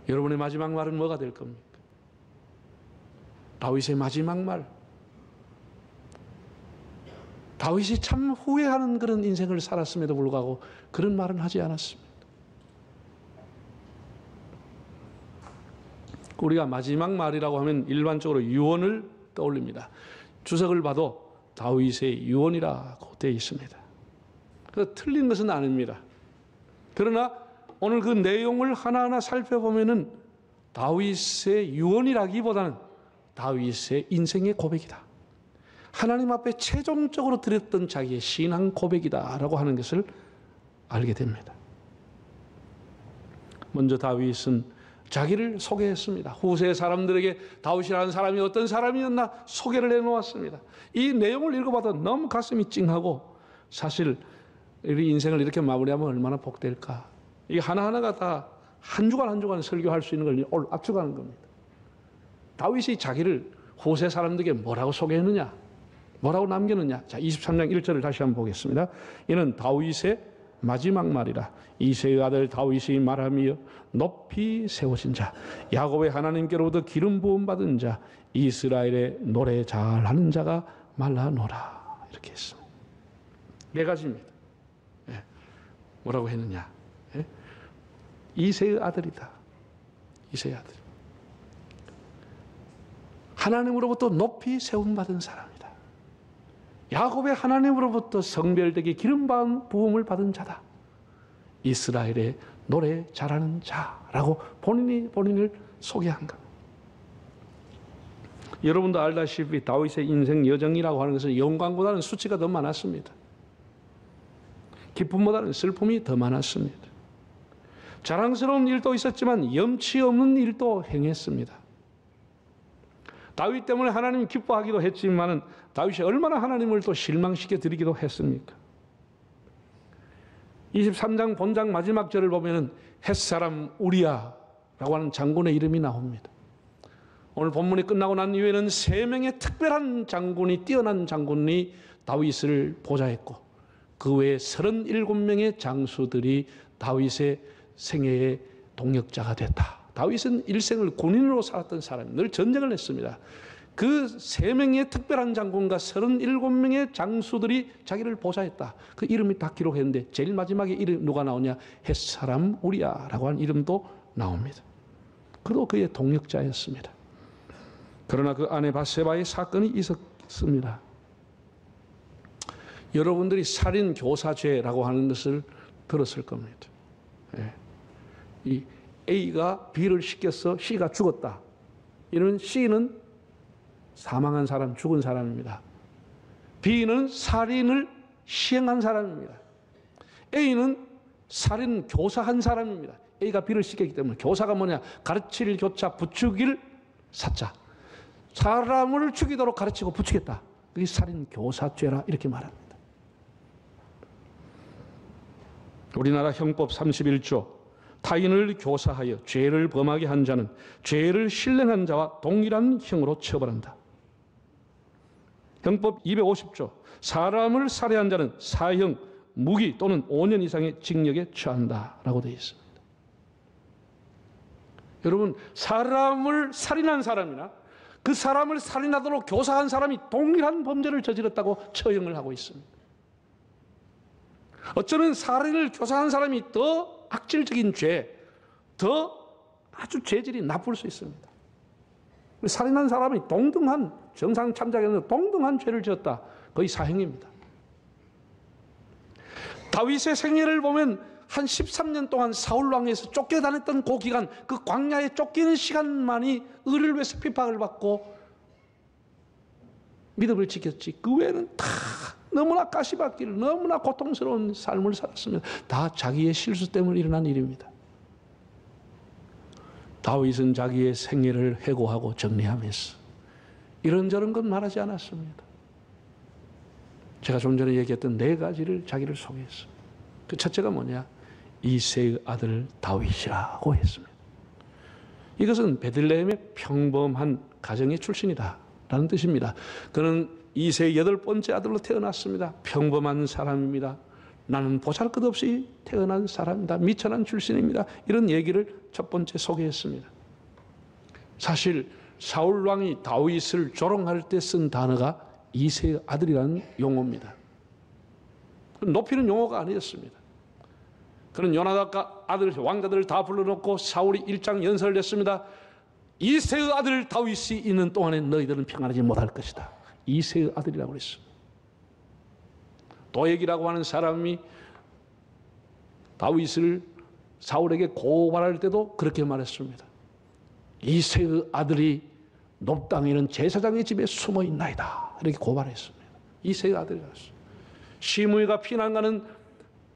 여러분의 마지막 말은 뭐가 될 겁니까? 다윗의 마지막 말. 다윗이 참 후회하는 그런 인생을 살았음에도 불구하고 그런 말은 하지 않았습니다. 우리가 마지막 말이라고 하면 일반적으로 유언을 떠올립니다. 주석을 봐도 다윗의 유언이라고 되어 있습니다. 그래서 틀린 것은 아닙니다. 그러나 오늘 그 내용을 하나하나 살펴보면은 다윗의 유언이라기보다는 다윗의 인생의 고백이다. 하나님 앞에 최종적으로 드렸던 자기의 신앙 고백이다라고 하는 것을 알게 됩니다. 먼저 다윗은 자기를 소개했습니다. 후세 사람들에게 다윗이라는 사람이 어떤 사람이었나 소개를 해놓았습니다. 이 내용을 읽어봐도 너무 가슴이 찡하고 사실 우리 인생을 이렇게 마무리하면 얼마나 복될까. 이 하나하나가 다 한 주간 한 주간 설교할 수 있는 걸 압축하는 겁니다. 다윗이 자기를 후세 사람들에게 뭐라고 소개했느냐, 뭐라고 남겼느냐. 자, 23장 1절을 다시 한번 보겠습니다. 이는 다윗의 마지막 말이라. 이새의 아들 다윗이 말하며 높이 세워진 자, 야곱의 하나님께로부터 기름 부음 받은 자, 이스라엘의 노래 잘하는 자가 말하노라. 이렇게 했습니다. 네 가지입니다. 예. 뭐라고 했느냐? 예? 이새의 아들이다. 이새의 아들. 하나님으로부터 높이 세움 받은 사람이다. 야곱의 하나님으로부터 성별되게 기름 부음을 받은 자다. 이스라엘의 노래 잘하는 자라고 본인을 소개한 것. 여러분도 알다시피 다윗의 인생 여정이라고 하는 것은 영광보다는 수치가 더 많았습니다. 기쁨보다는 슬픔이 더 많았습니다. 자랑스러운 일도 있었지만 염치 없는 일도 행했습니다. 다윗 때문에 하나님 기뻐하기도 했지만은 다윗이 얼마나 하나님을 또 실망시켜 드리기도 했습니까? 23장 본장 마지막 절을 보면은 햇사람 우리야라고 하는 장군의 이름이 나옵니다. 오늘 본문이 끝나고 난 이후에는 3명의 특별한 장군이, 뛰어난 장군이 다윗을 보좌했고 그 외에 37명의 장수들이 다윗의 생애의 동역자가 됐다. 다윗은 일생을 군인으로 살았던 사람입니다. 늘 전쟁을 했습니다. 그 3명의 특별한 장군과 37명의 장수들이 자기를 보좌했다. 그 이름이 다 기록했는데 제일 마지막에 이름 누가 나오냐? 햇사람 우리야라고 하는 이름도 나옵니다. 그도 그의 동역자였습니다. 그러나 그 아내 밧세바의 사건이 있었습니다. 여러분들이 살인 교사죄라고 하는 것을 들었을 겁니다. 예. 이 A가 B를 시켜서 C가 죽었다. 이러면 C는 사망한 사람, 죽은 사람입니다. B는 살인을 시행한 사람입니다. A는 살인 교사한 사람입니다. A가 B를 시켰기 때문에 교사가 뭐냐? 가르칠 교차, 부추길 사자. 사람을 죽이도록 가르치고 부추겼다. 그게 살인 교사죄라 이렇게 말합니다. 우리나라 형법 31조 타인을 교사하여 죄를 범하게 한 자는 죄를 실행한 자와 동일한 형으로 처벌한다. 형법 250조 사람을 살해한 자는 사형, 무기 또는 5년 이상의 징역에 처한다라고 되어 있습니다. 여러분, 사람을 살인한 사람이나 그 사람을 살인하도록 교사한 사람이 동일한 범죄를 저질렀다고 처형을 하고 있습니다. 어쩌면 살인을 교사한 사람이 더 악질적인 죄, 더 아주 죄질이 나쁠 수 있습니다. 살인한 사람이 동등한, 정상 참작이 아니라 동등한 죄를 지었다. 거의 사형입니다. 다윗의 생애를 보면 한 13년 동안 사울왕에서 쫓겨다녔던 그 기간, 그 광야에 쫓기는 시간만이 의를 위해서 핍박을 받고 믿음을 지켰지. 그 외에는 다 너무나 가시밭길, 너무나 고통스러운 삶을 살았습니다. 다 자기의 실수 때문에 일어난 일입니다. 다윗은 자기의 생애를 회고하고 정리하면서 이런저런 건 말하지 않았습니다. 제가 좀 전에 얘기했던 4가지를 자기를 소개했습니다. 그 첫째가 뭐냐? 이새의 아들 다윗이라고 했습니다. 이것은 베들레헴의 평범한 가정의 출신이다 라는 뜻입니다. 그는 이새의 8번째 아들로 태어났습니다. 평범한 사람입니다. 나는 보잘것없이 태어난 사람이다. 미천한 출신입니다. 이런 얘기를 첫 번째 소개했습니다. 사실 사울 왕이 다윗을 조롱할 때 쓴 단어가 이새의 아들이라는 용어입니다. 높이는 용어가 아니었습니다. 그런 요나답과 아들 왕자들을 다 불러놓고 사울이 일장 연설을 했습니다. 이새의 아들 다윗이 있는 동안에 너희들은 평안하지 못할 것이다. 이새의 아들이라고 그랬습니다. 도액이라고 하는 사람이 다윗을 사울에게 고발할 때도 그렇게 말했습니다. 이새의 아들이 높땅에 있는 제사장의 집에 숨어 있나이다. 이렇게 고발했습니다. 이새의 아들이라고 했습니다. 시므이가 피난가는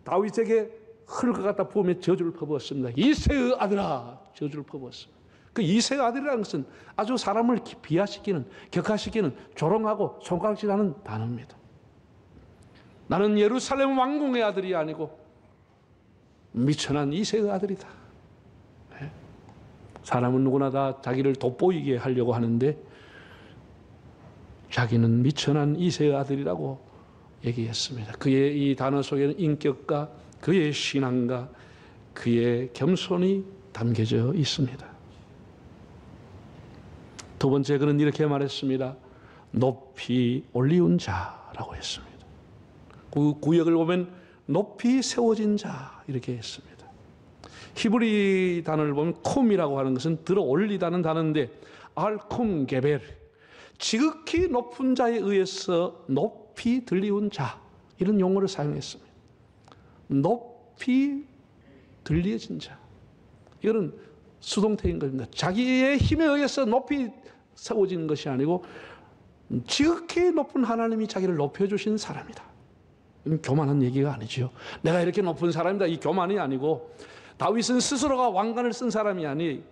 다윗에게 흙을 갖다 부으며 저주를 퍼부었습니다. 이새의 아들아, 저주를 퍼부었습니다. 그 이새의 아들이라는 것은 아주 사람을 비하시키는, 격하시키는, 조롱하고 손가락질하는 단어입니다. 나는 예루살렘 왕궁의 아들이 아니고 미천한 이새의 아들이다. 네. 사람은 누구나 다 자기를 돋보이게 하려고 하는데 자기는 미천한 이새의 아들이라고 얘기했습니다. 그의 이 단어 속에는 인격과 그의 신앙과 그의 겸손이 담겨져 있습니다. 두 번째, 그는 이렇게 말했습니다. 높이 올리운 자라고 했습니다. 그 구역을 보면 높이 세워진 자 이렇게 했습니다. 히브리 단어를 보면 콤이라고 하는 것은 들어 올리다는 단어인데 알콤 게벨, 지극히 높은 자에 의해서 높이 들리운 자, 이런 용어를 사용했습니다. 높이 들려진 자, 이거는 수동태인 겁니다. 자기의 힘에 의해서 높이 세워진 것이 아니고 지극히 높은 하나님이 자기를 높여주신 사람이다. 이건 교만한 얘기가 아니지요. 내가 이렇게 높은 사람이다, 이 교만이 아니고 다윗은 스스로가 왕관을 쓴 사람이 아니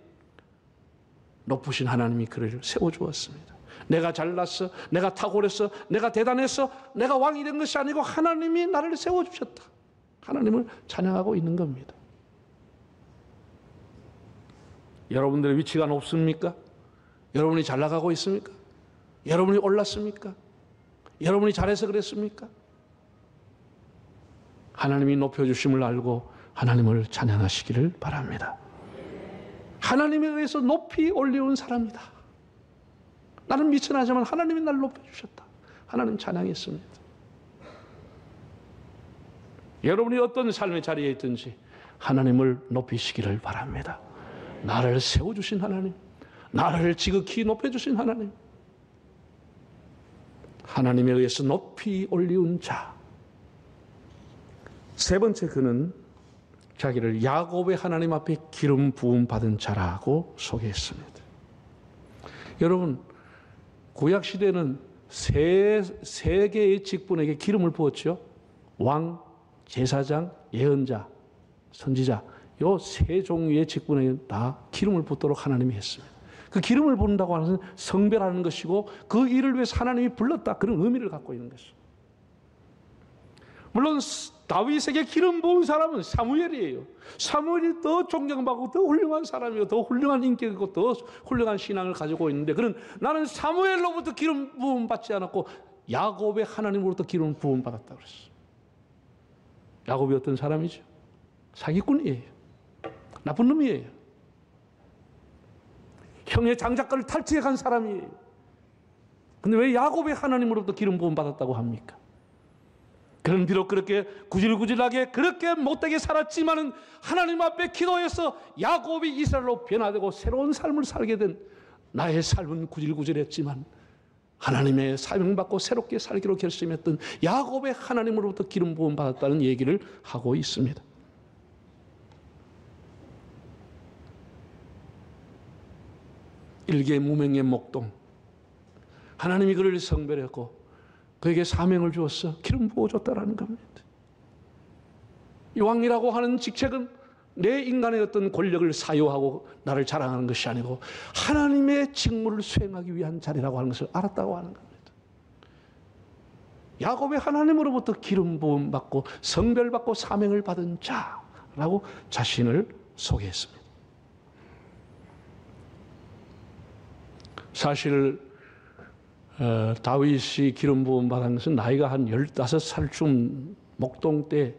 높으신 하나님이 그를 세워주었습니다. 내가 잘났어, 내가 탁월했어, 내가 대단했어, 내가 왕이 된 것이 아니고 하나님이 나를 세워주셨다. 하나님을 찬양하고 있는 겁니다. 여러분들의 위치가 높습니까? 여러분이 잘 나가고 있습니까? 여러분이 올랐습니까? 여러분이 잘해서 그랬습니까? 하나님이 높여주심을 알고 하나님을 찬양하시기를 바랍니다. 하나님에 의해서 높이 올려온 사람이다. 나는 미천하지만 하나님이 나를 높여주셨다. 하나님 찬양했습니다. 여러분이 어떤 삶의 자리에 있든지 하나님을 높이시기를 바랍니다. 나를 세워주신 하나님, 나를 지극히 높여주신 하나님, 하나님에 의해서 높이 올리운 자. 세 번째, 그는 자기를 야곱의 하나님 앞에 기름 부음 받은 자라고 소개했습니다. 여러분, 구약 시대는 세 개의 직분에게 기름을 부었죠. 왕, 제사장, 예언자, 선지자, 요 세 종류의 직분에 다 기름을 붓도록 하나님이 했습니다. 그 기름을 붓는다고 하는 것은 성별하는 것이고 그 일을 위해서 하나님이 불렀다, 그런 의미를 갖고 있는 것입니다. 물론 다윗에게 기름 부은 사람은 사무엘이에요. 사무엘이 더 존경받고 더 훌륭한 사람이고 더 훌륭한 인격이고 더 훌륭한 신앙을 가지고 있는데 그는 나는 사무엘로부터 기름 부음 받지 않았고 야곱의 하나님으로부터 기름 부음 받았다고 그랬어요. 야곱이 어떤 사람이죠? 사기꾼이에요. 나쁜 놈이에요. 형의 장자권을 탈취해 간 사람이에요. 근데 왜 야곱의 하나님으로부터 기름 부음 받았다고 합니까? 그는 비록 그렇게 구질구질하게 그렇게 못되게 살았지만은 하나님 앞에 기도해서 야곱이 이스라엘로 변화되고 새로운 삶을 살게 된, 나의 삶은 구질구질했지만 하나님의 사명받고 새롭게 살기로 결심했던 야곱의 하나님으로부터 기름 부음 받았다는 얘기를 하고 있습니다. 일개무명의 목동, 하나님이 그를 성별했고 그에게 사명을 주었어 기름 부어줬다라는 겁니다. 이 왕이라고 하는 직책은 내 인간의 어떤 권력을 사유하고 나를 자랑하는 것이 아니고 하나님의 직무를 수행하기 위한 자리라고 하는 것을 알았다고 하는 겁니다. 야곱의 하나님으로부터 기름 부음 받고 성별받고 사명을 받은 자라고 자신을 소개했습니다. 사실 다윗이 기름 부음 받은 것은 나이가 한 15살쯤 목동 때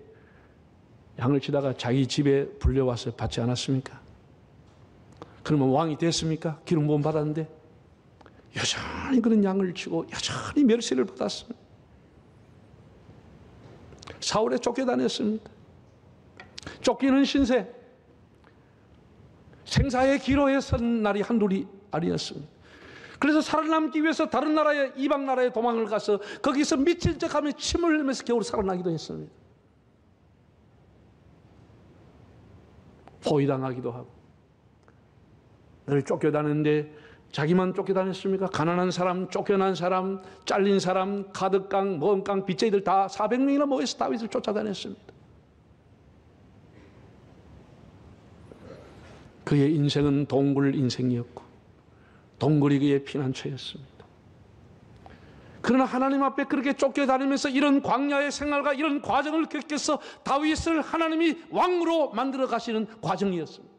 양을 치다가 자기 집에 불려와서 받지 않았습니까? 그러면 왕이 됐습니까? 기름 부음 받았는데 여전히 그런 양을 치고 여전히 멸시를 받았습니다. 사울에 쫓겨다녔습니다. 쫓기는 신세, 생사의 기로에 선 날이 한둘이 아니었습니다. 그래서 살아남기 위해서 다른 나라에, 이방 나라에 도망을 가서 거기서 미칠 척하며 침을 흘리면서 겨우 살아나기도 했습니다. 포위당하기도 하고. 늘 쫓겨다녔는데 자기만 쫓겨다녔습니까? 가난한 사람, 쫓겨난 사람, 잘린 사람, 가득강, 먼강, 빚쟁이들 다 400명이나 모여서 다윗을 쫓아다녔습니다. 그의 인생은 동굴 인생이었고 동굴이 그의 피난처였습니다. 그러나 하나님 앞에 그렇게 쫓겨다니면서 이런 광야의 생활과 이런 과정을 겪어서 다윗을 하나님이 왕으로 만들어 가시는 과정이었습니다.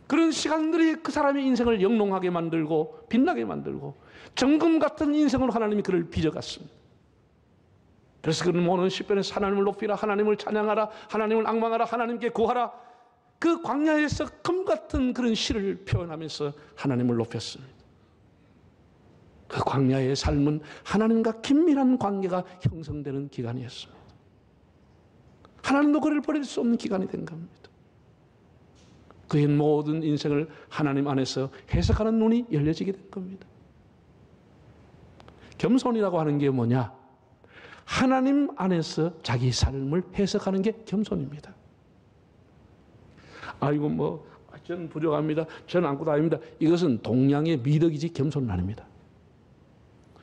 그런 시간들이 그 사람의 인생을 영롱하게 만들고 빛나게 만들고 정금 같은 인생으로 하나님이 그를 빚어갔습니다. 그래서 그는 모든 시편에서 하나님을 높이라, 하나님을 찬양하라, 하나님을 앙망하라, 하나님께 구하라, 그 광야에서 금 같은 그런 시를 표현하면서 하나님을 높였습니다. 그 광야의 삶은 하나님과 긴밀한 관계가 형성되는 기간이었습니다. 하나님도 그를 버릴 수 없는 기간이 된 겁니다. 그의 모든 인생을 하나님 안에서 해석하는 눈이 열려지게 된 겁니다. 겸손이라고 하는 게 뭐냐? 하나님 안에서 자기 삶을 해석하는 게 겸손입니다. 아이고 뭐 저는 부족합니다. 저는 아무것도 아닙니다. 이것은 동양의 미덕이지 겸손은 아닙니다.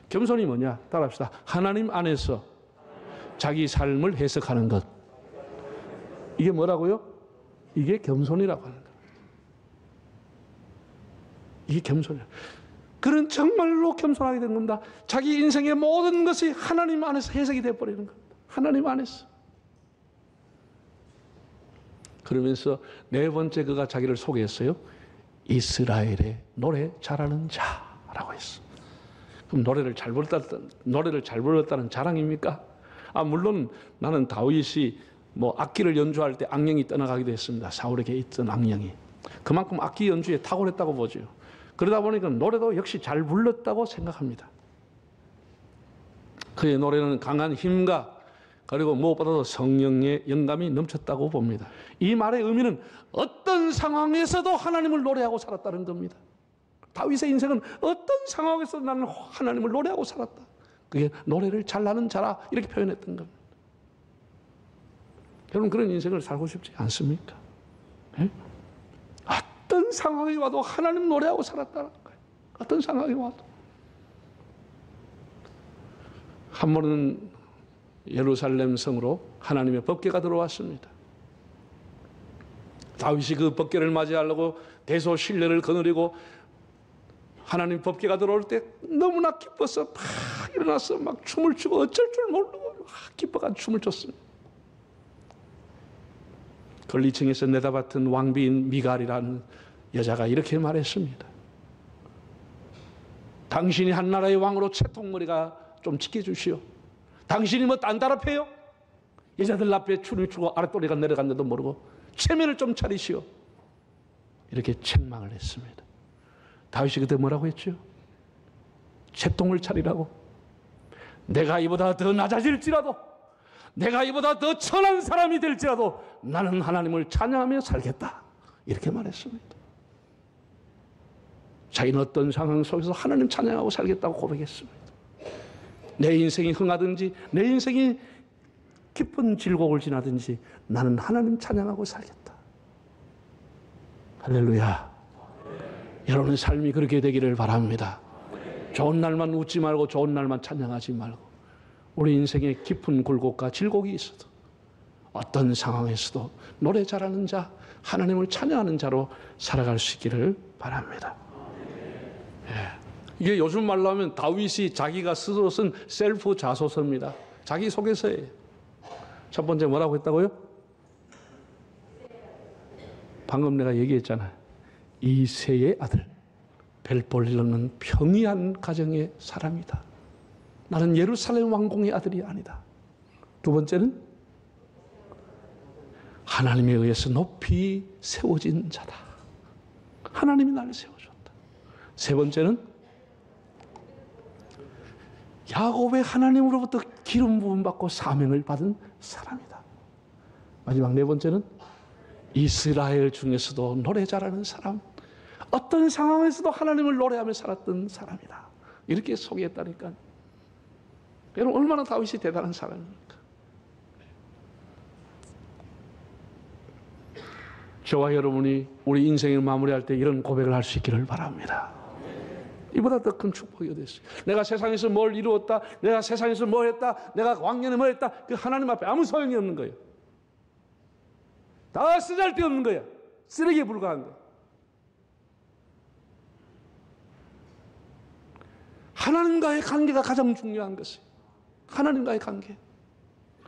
겸손이 뭐냐? 따라합시다. 하나님 안에서 자기 삶을 해석하는 것. 이게 뭐라고요? 이게 겸손이라고 하는 겁니다. 이게 겸손이에요. 그는 정말로 겸손하게 된 겁니다. 자기 인생의 모든 것이 하나님 안에서 해석이 되어버리는 겁니다. 하나님 안에서. 그러면서 네 번째 그가 자기를 소개했어요. 이스라엘의 노래 잘하는 자라고 했어. 그럼 노래를 잘 불렀다는 자랑입니까? 물론 나는 다윗이 뭐 악기를 연주할 때 악령이 떠나가기도 했습니다. 사울에게 있던 악령이. 그만큼 악기 연주에 탁월했다고 보죠. 그러다 보니까 노래도 역시 잘 불렀다고 생각합니다. 그의 노래는 강한 힘과 그리고 무엇보다도 성령의 영감이 넘쳤다고 봅니다. 이 말의 의미는 어떤 상황에서도 하나님을 노래하고 살았다는 겁니다. 다윗의 인생은 어떤 상황에서도 나는 하나님을 노래하고 살았다. 그게 노래를 잘하는 자라 이렇게 표현했던 겁니다. 여러분 그런 인생을 살고 싶지 않습니까? 네? 어떤 상황이 와도 하나님 노래하고 살았다는 거예요. 어떤 상황이 와도. 한 번은 예루살렘 성으로 하나님의 법궤가 들어왔습니다. 다윗이 그 법궤를 맞이하려고 대소신뢰를 거느리고 하나님 법궤가 들어올 때 너무나 기뻐서 막 일어나서 막 춤을 추고 어쩔 줄 모르고 기뻐가 춤을 췄습니다. 권리층에서 내다봤던 왕비인 미갈이라는 여자가 이렇게 말했습니다. 당신이 한 나라의 왕으로 채통머리가 좀 지켜주시오. 당신이 뭐 딴 나라 패요? 여자들 앞에 춤을 추고 아랫도리가 내려갔는데도 모르고 체면을 좀 차리시오. 이렇게 책망을 했습니다. 다윗이 그때 뭐라고 했죠? 채통을 차리라고. 내가 이보다 더 낮아질지라도, 내가 이보다 더 천한 사람이 될지라도 나는 하나님을 찬양하며 살겠다. 이렇게 말했습니다. 자기는 어떤 상황 속에서 하나님 찬양하고 살겠다고 고백했습니다. 내 인생이 흥하든지 내 인생이 깊은 질곡을 지나든지 나는 하나님 찬양하고 살겠다. 할렐루야. 여러분의 삶이 그렇게 되기를 바랍니다. 좋은 날만 웃지 말고 좋은 날만 찬양하지 말고 우리 인생에 깊은 굴곡과 질곡이 있어도 어떤 상황에서도 노래 잘하는 자, 하나님을 찬양하는 자로 살아갈 수 있기를 바랍니다. 예. 이게 요즘 말로 하면 다윗이 자기가 스스로 쓴 셀프 자소서입니다. 자기 소개서예요. 첫 번째 뭐라고 했다고요? 방금 내가 얘기했잖아요. 이새의 아들, 별 볼 일 없는 평이한 가정의 사람이다. 나는 예루살렘 왕궁의 아들이 아니다. 두 번째는 하나님에 의해서 높이 세워진 자다. 하나님이 나를 세워줬다. 세 번째는 야곱의 하나님으로부터 기름 부음 받고 사명을 받은 사람이다. 마지막 네 번째는 이스라엘 중에서도 노래 잘하는 사람, 어떤 상황에서도 하나님을 노래하며 살았던 사람이다. 이렇게 소개했다니까. 여러분 얼마나 다윗이 대단한 사람입니까? 저와 여러분이 우리 인생을 마무리할 때 이런 고백을 할 수 있기를 바랍니다. 이보다 더 큰 축복이 어디 있어요? 내가 세상에서 뭘 이루었다, 내가 세상에서 뭐 했다, 내가 왕년에 뭐 했다, 그 하나님 앞에 아무 소용이 없는 거예요. 다 쓰잘데없는 거야. 쓰레기에 불과한 거야. 하나님과의 관계가 가장 중요한 것이에요. 하나님과의 관계.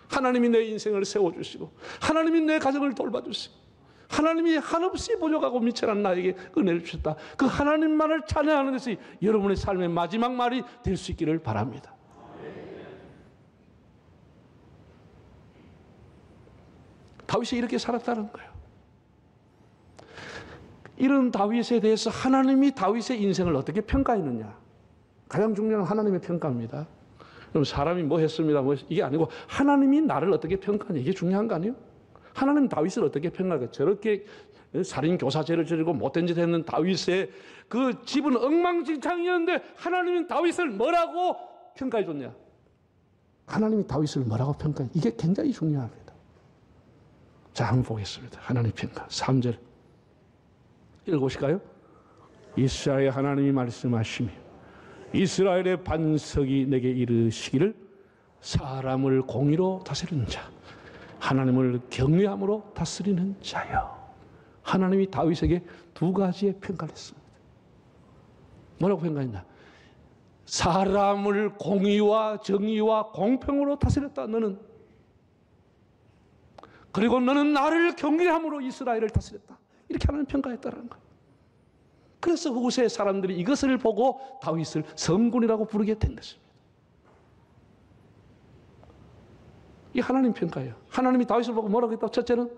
하나님이 내 인생을 세워주시고 하나님이 내 가정을 돌봐주시고 하나님이 한없이 보존하고 미천한 나에게 은혜를 주셨다. 그 하나님만을 찬양하는 것이 여러분의 삶의 마지막 말이 될 수 있기를 바랍니다. 다윗이 이렇게 살았다는 거예요. 이런 다윗에 대해서 하나님이 다윗의 인생을 어떻게 평가했느냐. 가장 중요한 하나님의 평가입니다. 그럼 사람이 뭐 했습니다. 뭐 이게 아니고 하나님이 나를 어떻게 평가하냐. 이게 중요한 거 아니에요? 하나님 다윗을 어떻게 평가할까? 저렇게 살인 교사죄를 저지르고 못된 짓 했는 다윗의 그 집은 엉망진창이었는데 하나님은 다윗을 뭐라고 평가해 줬냐? 하나님이 다윗을 뭐라고 평가해? 이게 굉장히 중요합니다. 자, 한번 보겠습니다. 하나님 평가 3절 읽어보실까요? 이스라엘 하나님이 말씀하시며 이스라엘의 반석이 내게 이르시기를 사람을 공의로 다스리는 자, 하나님을 경외함으로 다스리는 자여. 하나님이 다윗에게 두 가지의 평가를 했습니다. 뭐라고 평가했냐? 사람을 공의와 정의와 공평으로 다스렸다 너는. 그리고 너는 나를 경외함으로 이스라엘을 다스렸다. 이렇게 하나님 평가했다는 거예요. 그래서 후세 사람들이 이것을 보고 다윗을 성군이라고 부르게 된 것입니다. 이 하나님 평가예요. 하나님이 다윗을 보고 뭐라고 했다고? 첫째는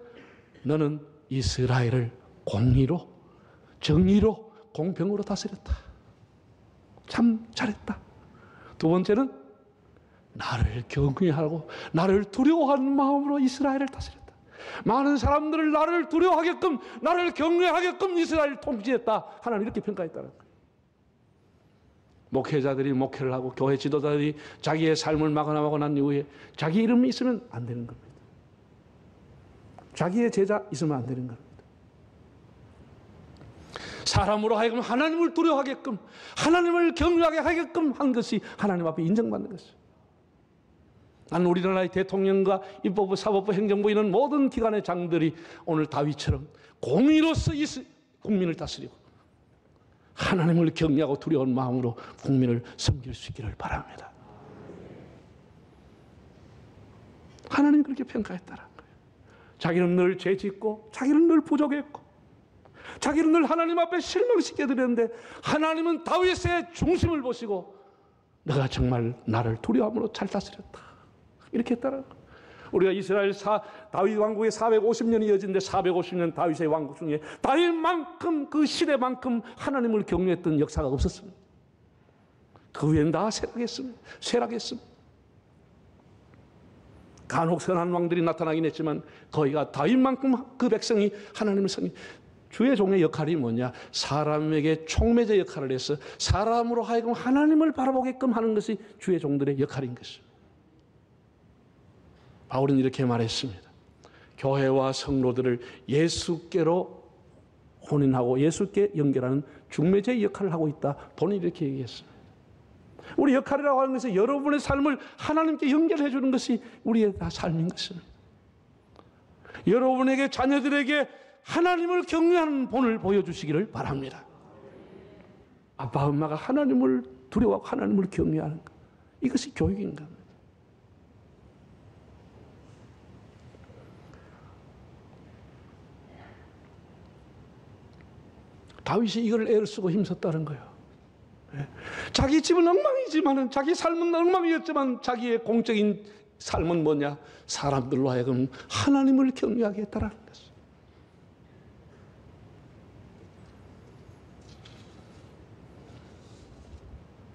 너는 이스라엘을 공의로, 정의로, 공평으로 다스렸다. 참 잘했다. 두 번째는 나를 경외하고 나를 두려워하는 마음으로 이스라엘을 다스렸다. 많은 사람들을 나를 두려워하게끔, 나를 경외하게끔 이스라엘을 통치했다. 하나님 이렇게 평가했다는 거예요. 목회자들이 목회를 하고 교회 지도자들이 자기의 삶을 마감하고 난 이후에 자기 이름이 있으면 안 되는 겁니다. 자기의 제자 있으면 안 되는 겁니다. 사람으로 하여금 하나님을 두려워하게끔, 하나님을 경외하게 하게끔 한 것이 하나님 앞에 인정받는 것이죠. 나는 우리나라의 대통령과 입법부, 사법부, 행정부 이런 모든 기관의 장들이 오늘 다윗처럼 공의로서 국민을 다스리고 하나님을 경외하고 두려운 마음으로 국민을 섬길 수 있기를 바랍니다. 하나님이 그렇게 평가했다는 거예요. 자기는 늘 죄짓고 자기는 늘 부족했고 자기는 늘 하나님 앞에 실망시켜 드렸는데 하나님은 다윗의 중심을 보시고 너가 정말 나를 두려움으로 잘 다스렸다. 이렇게 했다는 거예요. 우리가 이스라엘 다윗 왕국의 450년이 이어진데 450년 다윗의 왕국 중에 다윗만큼 그 시대만큼 하나님을 경외했던 역사가 없었습니다. 그 후에는 다 쇠락했습니다. 간혹 선한 왕들이 나타나긴 했지만 거의가 다윗만큼 그 백성이 하나님을 섬기. 주의 종의 역할이 뭐냐? 사람에게 촉매제 역할을 해서 사람으로 하여금 하나님을 바라보게끔 하는 것이 주의 종들의 역할인 것입니다. 바울은 이렇게 말했습니다. 교회와 성도들을 예수께로 혼인하고 예수께 연결하는 중매제의 역할을 하고 있다. 본인이 이렇게 얘기했습니다. 우리 역할이라고 하는 것은 여러분의 삶을 하나님께 연결해 주는 것이 우리의 다 삶인 것입니다. 여러분에게 자녀들에게 하나님을 경외하는 본을 보여주시기를 바랍니다. 아빠 엄마가 하나님을 두려워하고 하나님을 경외하는 것, 이것이 교육인 겁니다. 다윗이 이걸 애를 쓰고 힘썼다는 거예요. 자기 집은 엉망이지만, 자기 삶은 엉망이었지만 자기의 공적인 삶은 뭐냐? 사람들로 하여금 하나님을 경외하게 했다라는 것입니다.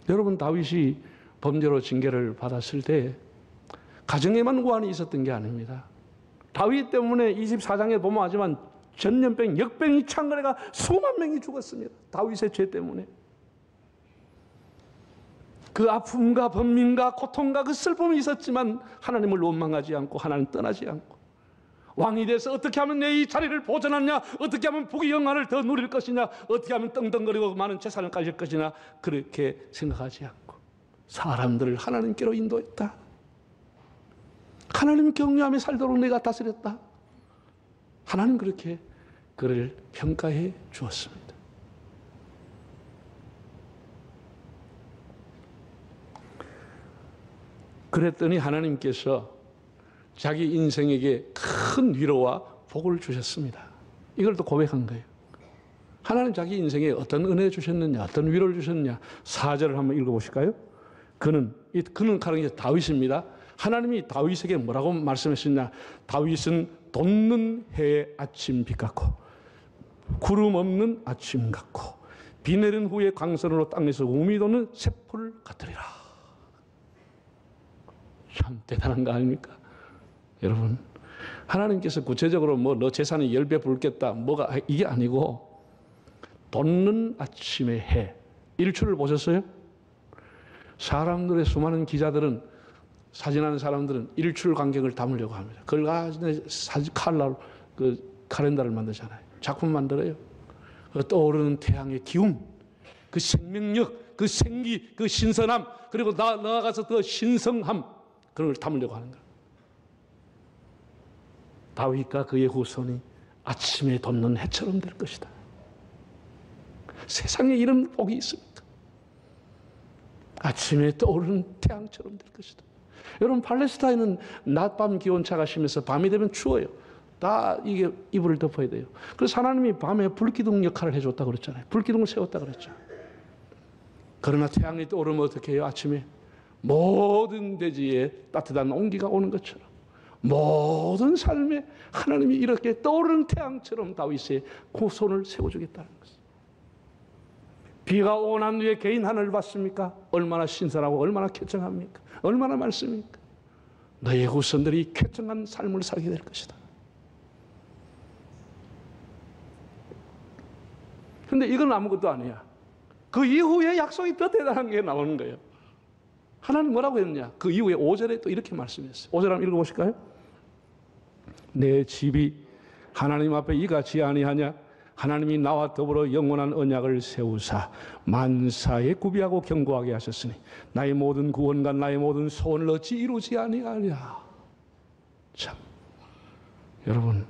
여러분, 다윗이 범죄로 징계를 받았을 때 가정에만 우환이 있었던 게 아닙니다. 다윗 때문에 24장에 보면 하지만 전염병, 역병이 창궐해가 수만 명이 죽었습니다. 다윗의 죄 때문에. 그 아픔과 번민과 고통과 그 슬픔이 있었지만 하나님을 원망하지 않고 하나님 떠나지 않고, 왕이 돼서 어떻게 하면 내 이 자리를 보존하냐, 어떻게 하면 부귀 영화를 더 누릴 것이냐, 어떻게 하면 떵떵거리고 많은 재산을 가질 것이냐, 그렇게 생각하지 않고 사람들을 하나님께로 인도했다. 하나님 경외하며 살도록 내가 다스렸다. 하나님 그렇게 그를 평가해 주었습니다. 그랬더니 하나님께서 자기 인생에게 큰 위로와 복을 주셨습니다. 이걸 또 고백한 거예요. 하나님 자기 인생에 어떤 은혜 주셨느냐, 어떤 위로를 주셨느냐. 4절을 한번 읽어보실까요? 그는 가는 게 다윗입니다. 하나님이 다윗에게 뭐라고 말씀하셨냐? 다윗은 돋는 해의 아침 빛 같고 구름 없는 아침 같고 비 내린 후에 광선으로 땅에서 우미 돋는 샘풀 같으리라. 참 대단한 거 아닙니까? 여러분, 하나님께서 구체적으로 뭐 너 재산이 10배 불겠다 뭐가 이게 아니고, 돋는 아침의 해, 일출을 보셨어요? 사람들의 수많은 기자들은, 사진하는 사람들은 일출 광경을 담으려고 합니다. 그걸 가지고 칼라로 그 카렌다를 만들잖아요. 작품 만들어요. 그 떠오르는 태양의 기운, 그 생명력, 그 생기, 그 신선함, 그리고 나아가서 더 신성함, 그런 걸 담으려고 하는 거예요. 다윗과 그의 후손이 아침에 돋는 해처럼 될 것이다. 세상에 이런 복이 있습니까? 아침에 떠오르는 태양처럼 될 것이다. 여러분, 팔레스타인은 낮밤 기온차가 심해서 밤이 되면 추워요. 다 이게 이불을 덮어야 돼요. 그래서 하나님이 밤에 불기둥 역할을 해줬다고 그랬잖아요. 불기둥을 세웠다고 그랬죠. 그러나 태양이 떠오르면 어떻게 해요? 아침에 모든 대지에 따뜻한 온기가 오는 것처럼 모든 삶에 하나님이 이렇게 떠오르는 태양처럼 다윗의 후손을 세워주겠다는 것입니다. 비가 오고 난 후에 개인 하늘을 봤습니까? 얼마나 신선하고 얼마나 쾌청합니까? 얼마나 맑습니까? 너의 후손들이 쾌청한 삶을 살게 될 것이다. 그런데 이건 아무것도 아니야. 그 이후에 약속이 더 대단한 게 나오는 거예요. 하나님 뭐라고 했느냐? 그 이후에 5절에 또 이렇게 말씀했어요. 5절 한번 읽어보실까요? 내 집이 하나님 앞에 이같이 아니하냐? 하나님이 나와 더불어 영원한 언약을 세우사 만사에 구비하고 견고하게 하셨으니 나의 모든 구원과 나의 모든 소원을 어찌 이루지 아니하냐. 참, 여러분,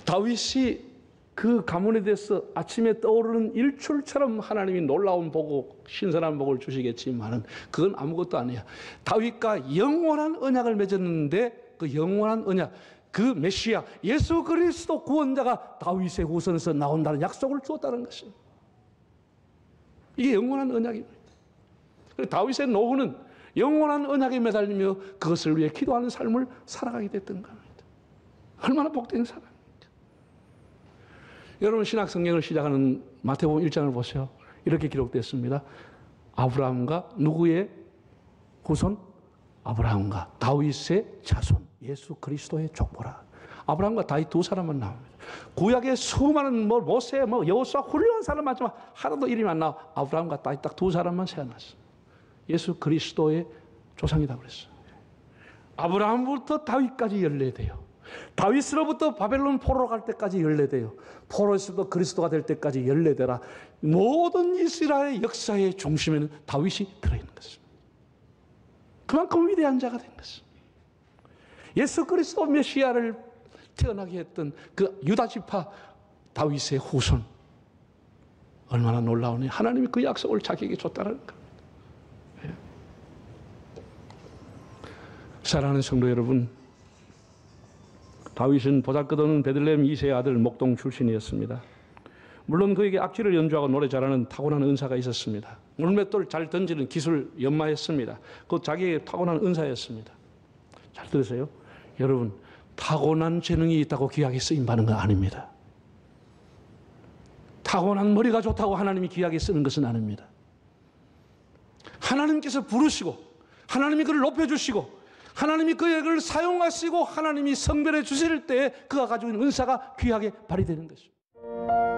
다윗이 그 가문에 대해서 아침에 떠오르는 일출처럼 하나님이 놀라운 복, 신선한 복을 주시겠지만은 그건 아무것도 아니야. 다윗과 영원한 언약을 맺었는데 그 영원한 언약, 그 메시아 예수 그리스도 구원자가 다윗의 후손에서 나온다는 약속을 주었다는 것입니다. 이게 영원한 언약입니다. 다윗의 노후는 영원한 언약에 매달리며 그것을 위해 기도하는 삶을 살아가게 됐던 겁니다. 얼마나 복된 사람입니까? 여러분, 신약 성경을 시작하는 마태복음 1장을 보세요. 이렇게 기록됐습니다. 아브라함과 누구의 후손? 아브라함과 다윗의 자손, 예수 그리스도의 족보라. 아브라함과 다윗 두 사람만 나옵니다. 구약의 수많은 모세, 여호수아 훌륭한 사람 많지만 하나도 이름이 안 나와. 아브라함과 다윗 딱 두 사람만 세어났어요. 예수 그리스도의 조상이다 그랬어요. 아브라함부터 다윗까지 14대요. 다윗으로부터 바벨론 포로로 갈 때까지 14대요. 포로에서부터 그리스도가 될 때까지 14대라. 모든 이스라엘의 역사의 중심에는 다윗이 들어있는 것입니다. 그만큼 위대한 자가 된 것입니다. 예수 그리스도 메시아를 태어나게 했던 그 유다 지파 다윗의 후손, 얼마나 놀라우니 하나님이 그 약속을 자기에게 줬다는 겁니다. 예. 사랑하는 성도 여러분, 다윗은 보잘것없는 베들레헴 이세의 아들 목동 출신이었습니다. 물론 그에게 악기를 연주하고 노래 잘하는 타고난 은사가 있었습니다. 물맷돌 잘 던지는 기술 연마했습니다. 그것 자기에게 타고난 은사였습니다. 잘 들으세요. 여러분, 타고난 재능이 있다고 귀하게 쓰임 받는 건 아닙니다. 타고난 머리가 좋다고 하나님이 귀하게 쓰는 것은 아닙니다. 하나님께서 부르시고 하나님이 그를 높여주시고 하나님이 그를 사용하시고 하나님이 성별해 주실 때 그가 가지고 있는 은사가 귀하게 발휘되는 것입니다.